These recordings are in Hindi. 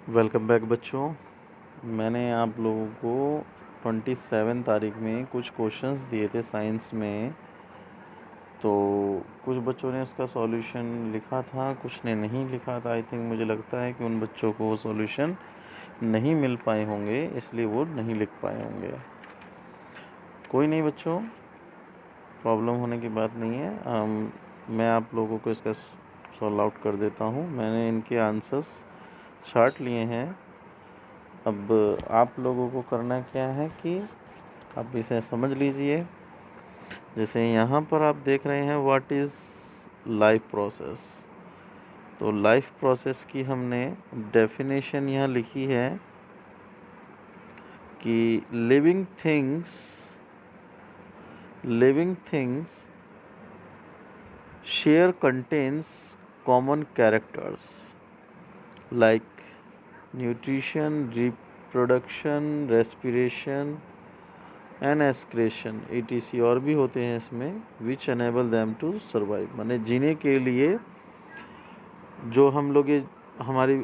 वेलकम बैक बच्चों। मैंने आप लोगों को 27 तारीख में कुछ क्वेश्चंस दिए थे साइंस में। तो कुछ बच्चों ने उसका सॉल्यूशन लिखा था, कुछ ने नहीं लिखा था। आई थिंक मुझे लगता है कि उन बच्चों को वो सॉल्यूशन नहीं मिल पाए होंगे, इसलिए वो नहीं लिख पाए होंगे। कोई नहीं बच्चों, प्रॉब्लम होने की बात नहीं है। मैं आप लोगों को इसका सॉल्व आउट कर देता हूँ। मैंने इनके आंसर्स चार्ट लिए हैं। अब आप लोगों को करना क्या है कि आप इसे समझ लीजिए। जैसे यहाँ पर आप देख रहे हैं व्हाट इज़ लाइफ प्रोसेस। तो लाइफ प्रोसेस की हमने डेफिनेशन यहाँ लिखी है कि living things share contents common characters like nutrition, reproduction, respiration and excretion etc और भी होते हैं इसमें, which enable them to survive. माने जीने के लिए जो हम लोग ये हमारी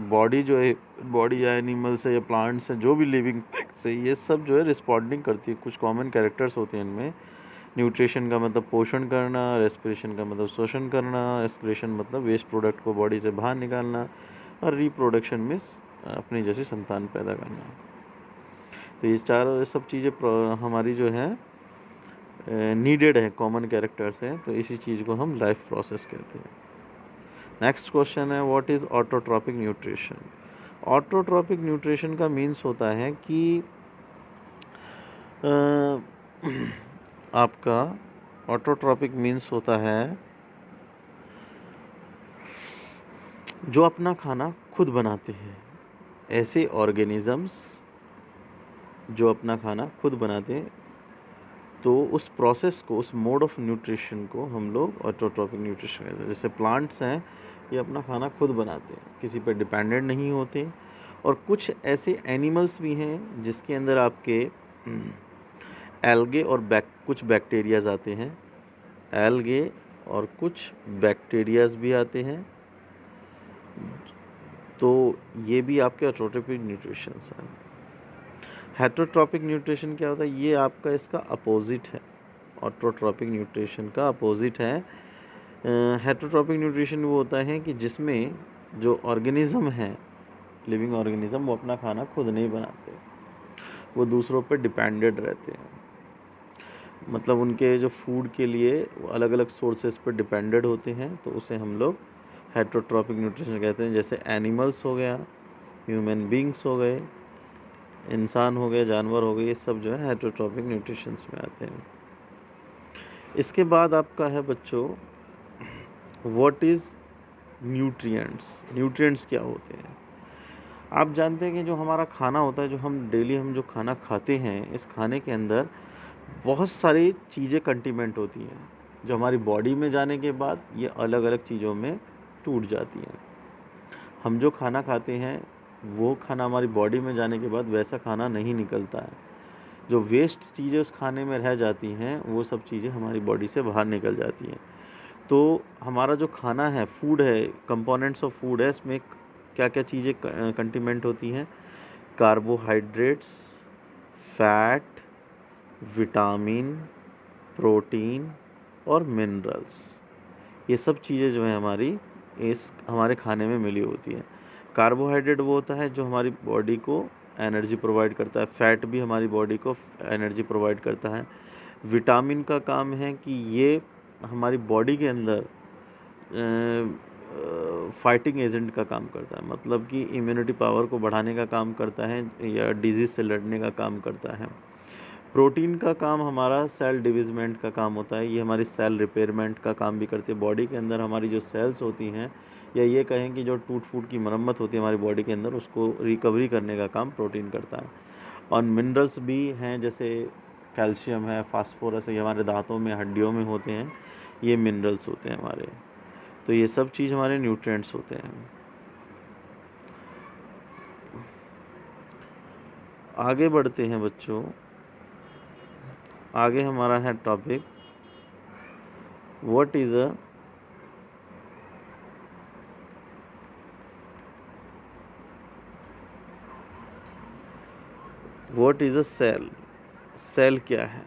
बॉडी जो है, बॉडी या एनिमल्स है या प्लांट्स है, जो भी लिविंग थिंग्स है, ये सब जो है रिस्पॉन्डिंग करती है। कुछ कॉमन कैरेक्टर्स होते हैं इनमें। न्यूट्रिशन का मतलब पोषण करना, रेस्पिरेशन का मतलब श्वसन करना, एक्सक्रेशन मतलब वेस्ट प्रोडक्ट को बॉडी से बाहर निकालना, और रिप्रोडक्शन में अपनी जैसी संतान पैदा करना। तो ये चारों सब चीज़ें हमारी जो है नीडेड है, कॉमन कैरेक्टर्स हैं। तो इसी चीज़ को हम लाइफ प्रोसेस कहते हैं। नेक्स्ट क्वेश्चन है what is autotrophic nutrition. Autotrophic nutrition का मीन्स होता है कि आपका ऑटोट्रॉपिक मीन्स होता है जो अपना खाना खुद बनाते हैं। ऐसे ऑर्गेनिजम्स जो अपना खाना खुद बनाते हैं, तो उस प्रोसेस को, उस मोड ऑफ न्यूट्रिशन को हम लोग ऑटोट्रॉपिक न्यूट्रिशन कहते हैं। जैसे प्लांट्स हैं, ये अपना खाना खुद बनाते हैं, किसी पर डिपेंडेंट नहीं होते। और कुछ ऐसे एनिमल्स भी हैं जिसके अंदर आपके एल्गे और कुछ बैक्टीरियाज आते हैं। एल्गे और कुछ बैक्टीरियाज भी आते हैं। तो ये भी आपके ऑटोट्रॉपिक न्यूट्रिशन हैं। हेटरोट्रॉपिक न्यूट्रिशन क्या होता है? ये आपका इसका अपोजिट है। ऑटोट्रॉपिक न्यूट्रिशन का अपोजिट है। हेटरोट्रॉपिक न्यूट्रिशन वो होता है कि जिसमें जो ऑर्गेनिज्म है, लिविंग ऑर्गेनिज्म, वो अपना खाना खुद नहीं बनाते, वो दूसरों पर डिपेंडेड रहते हैं। मतलब उनके जो फूड के लिए अलग अलग सोर्सेज पर डिपेंडेड होते हैं, तो उसे हम लोग हेटरोट्रॉपिक न्यूट्रिशन कहते हैं। जैसे एनिमल्स हो गया, ह्यूमन बींग्स हो गए, इंसान हो गए, जानवर हो गए, ये सब जो है हेटरोट्रॉपिक न्यूट्रिशंस में आते हैं। इसके बाद आपका है बच्चों व्हाट इज़ न्यूट्रिएंट्स। न्यूट्रिएंट्स क्या होते हैं? आप जानते हैं कि जो हमारा खाना होता है, जो हम डेली जो खाना खाते हैं, इस खाने के अंदर बहुत सारी चीज़ें कंटीमेंट होती हैं, जो हमारी बॉडी में जाने के बाद ये अलग अलग चीज़ों में टूट जाती हैं। हम जो खाना खाते हैं वो खाना हमारी बॉडी में जाने के बाद वैसा खाना नहीं निकलता है। जो वेस्ट चीज़ें उस खाने में रह जाती हैं, वो सब चीज़ें हमारी बॉडी से बाहर निकल जाती हैं। तो हमारा जो खाना है, फूड है, कंपोनेंट्स ऑफ फूड है, इसमें क्या क्या चीज़ें कंटीमेंट होती हैं? कार्बोहाइड्रेट्स, फैट, विटामिन, प्रोटीन और मिनरल्स। ये सब चीज़ें जो है हमारी इस हमारे खाने में मिली होती हैं। कार्बोहाइड्रेट वो होता है जो हमारी बॉडी को एनर्जी प्रोवाइड करता है। फैट भी हमारी बॉडी को एनर्जी प्रोवाइड करता है। विटामिन का काम है कि ये हमारी बॉडी के अंदर फाइटिंग एजेंट का काम करता है, मतलब कि इम्यूनिटी पावर को बढ़ाने का काम करता है या डिजीज़ से लड़ने का काम करता है। प्रोटीन का काम हमारा सेल डिविजमेंट का काम होता है, ये हमारी सेल रिपेयरमेंट का काम भी करती है। बॉडी के अंदर हमारी जो सेल्स होती हैं, या ये कहें कि जो टूट फूट की मरम्मत होती है हमारी बॉडी के अंदर, उसको रिकवरी करने का काम प्रोटीन करता है। और मिनरल्स भी हैं, जैसे कैल्शियम है, फास्फोरस है, ये हमारे दांतों में, हड्डियों में होते हैं, ये मिनरल्स होते हैं हमारे। तो ये सब चीज़ हमारे न्यूट्रिएंट्स होते हैं। आगे बढ़ते हैं बच्चों। आगे हमारा है topic what is a what is a cell? Cell क्या है?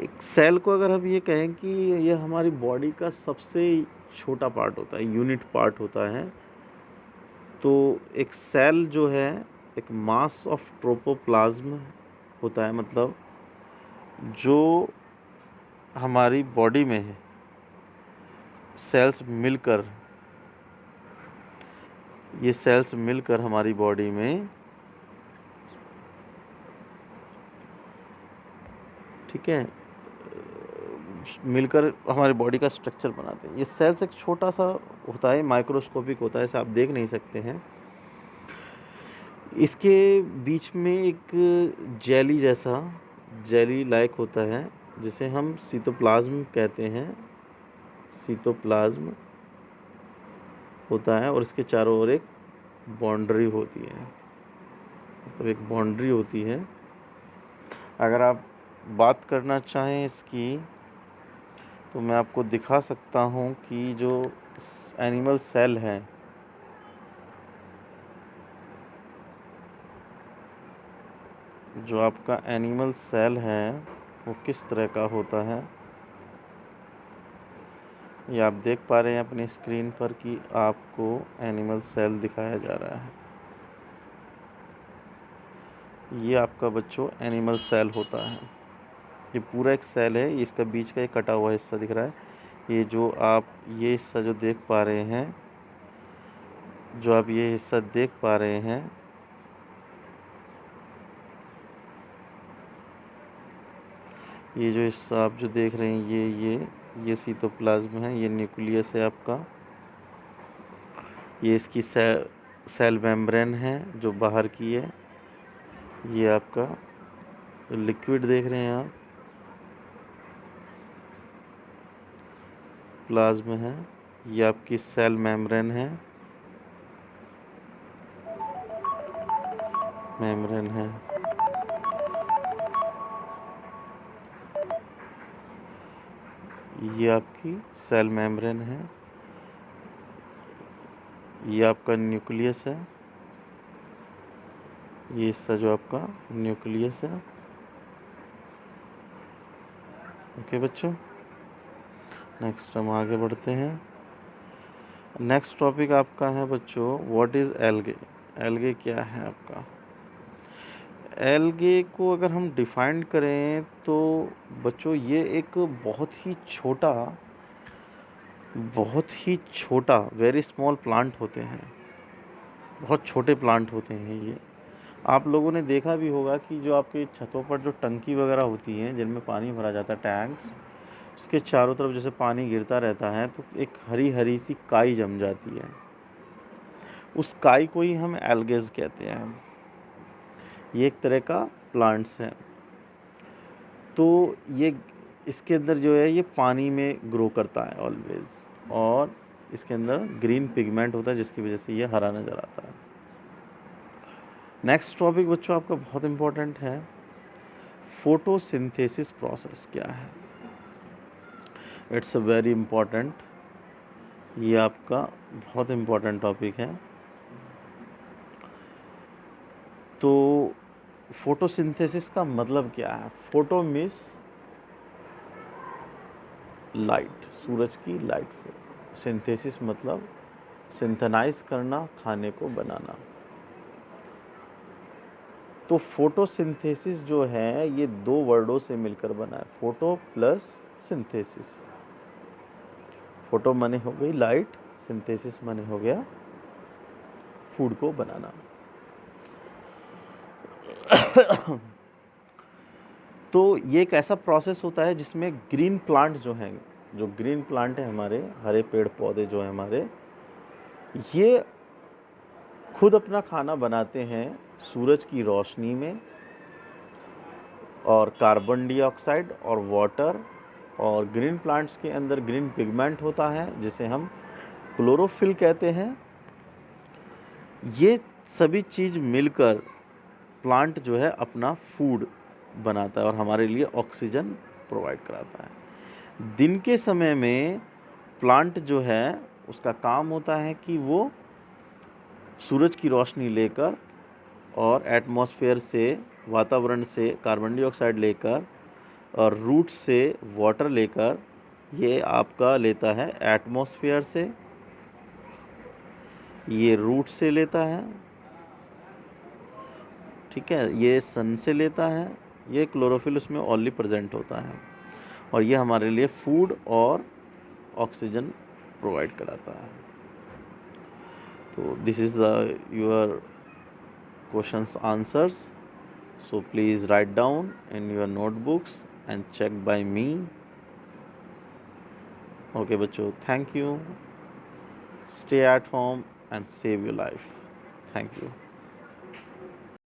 एक सेल को अगर हम ये कहें कि ये हमारी बॉडी का सबसे छोटा पार्ट होता है, यूनिट पार्ट होता है, तो एक सेल जो है एक मास ऑफ ट्रोपोप्लाज्म होता है, मतलब जो हमारी बॉडी में है सेल्स मिलकर, ये सेल्स मिलकर हमारी बॉडी में, ठीक है, मिलकर हमारी बॉडी का स्ट्रक्चर बनाते हैं। ये सेल्स एक छोटा सा होता है, माइक्रोस्कोपिक होता है, इसे आप देख नहीं सकते हैं। इसके बीच में एक जेली जैसा, जेली लाइक होता है, जिसे हम सीटोप्लाज्म कहते हैं। सीटोप्लाज्म होता है और इसके चारों ओर एक बाउंड्री होती है, मतलब एक बाउंड्री होती है। अगर आप बात करना चाहें इसकी, तो मैं आपको दिखा सकता हूँ कि जो एनिमल सेल है, जो आपका एनिमल सेल है वो किस तरह का होता है। ये आप देख पा रहे हैं अपनी स्क्रीन पर कि आपको एनिमल सेल दिखाया जा रहा है। ये आपका बच्चों एनिमल सेल होता है। ये पूरा एक सेल है, इसका बीच का एक कटा हुआ हिस्सा दिख रहा है। ये जो आप ये हिस्सा जो देख पा रहे हैं, जो आप ये हिस्सा देख पा रहे हैं, ये जो हिस्सा आप जो देख रहे हैं, ये सीटोप्लाज्म है, ये न्यूक्लियस है आपका। ये इसकी सेल मेम्ब्रेन है जो बाहर की है। ये आपका लिक्विड देख रहे हैं आप, प्लाज्म है। ये आपकी सेल मेम्ब्रेन है, मेम्ब्रेन है। ये आपकी सेल मेम्ब्रेन है। ये आपका न्यूक्लियस है, ये हिस्सा जो आपका न्यूक्लियस है। ओके बच्चों, नेक्स्ट हम आगे बढ़ते हैं। नेक्स्ट टॉपिक आपका है बच्चों, व्हाट इज़ एल्गे? एल्गे क्या है आपका? एल्गे को अगर हम डिफाइन करें तो बच्चों ये एक बहुत ही छोटा वेरी स्मॉल प्लांट होते हैं, बहुत छोटे प्लांट होते हैं ये। आप लोगों ने देखा भी होगा कि जो आपके छतों पर जो टंकी वगैरह होती हैं जिनमें पानी भरा जाता है, टैंक्स, उसके चारों तरफ जैसे पानी गिरता रहता है तो एक हरी हरी सी काई जम जाती है। उस काई को ही हम एल्गेज कहते हैं। ये एक तरह का प्लांट्स है। तो ये इसके अंदर जो है ये पानी में ग्रो करता है ऑलवेज, और इसके अंदर ग्रीन पिगमेंट होता है जिसकी वजह से ये हरा नज़र आता है। नेक्स्ट टॉपिक बच्चों आपका बहुत इम्पोर्टेंट है, फोटोसिंथेसिस प्रोसेस क्या है? इट्स अ वेरी इम्पोर्टेंट, ये आपका बहुत इम्पोर्टेंट टॉपिक है। तो फोटोसिंथेसिस का मतलब क्या है? फोटो मीन्स लाइट, सूरज की लाइट को। सिंथेसिस मतलब सिंथेनाइज करना, खाने को बनाना। तो फोटोसिंथेसिस जो है ये दो वर्डों से मिलकर बना है, फोटो प्लस सिंथेसिस। फोटो माने हो गई लाइट, सिंथेसिस माने हो गया फूड को बनाना। तो ये एक ऐसा प्रोसेस होता है जिसमें ग्रीन प्लांट जो हैं, जो ग्रीन प्लांट है हमारे, हरे पेड़ पौधे जो हैं हमारे, ये खुद अपना खाना बनाते हैं सूरज की रोशनी में, और कार्बन डाइऑक्साइड और वाटर, और ग्रीन प्लांट्स के अंदर ग्रीन पिगमेंट होता है जिसे हम क्लोरोफिल कहते हैं। ये सभी चीज़ मिलकर प्लांट जो है अपना फूड बनाता है और हमारे लिए ऑक्सीजन प्रोवाइड कराता है। दिन के समय में प्लांट जो है उसका काम होता है कि वो सूरज की रोशनी लेकर और एटमॉस्फेयर से, वातावरण से कार्बन डाइऑक्साइड लेकर और रूट से वाटर लेकर, ये आपका लेता है एटमॉस्फेयर से, ये रूट से लेता है, ठीक है, ये सन से लेता है, ये क्लोरोफिल उसमें ऑनली प्रेजेंट होता है, और ये हमारे लिए फूड और ऑक्सीजन प्रोवाइड कराता है। तो this is the your questions answers, so please write down in your notebooks and check by me. Okay बच्चों, thank you, stay at home and save your life. Thank you.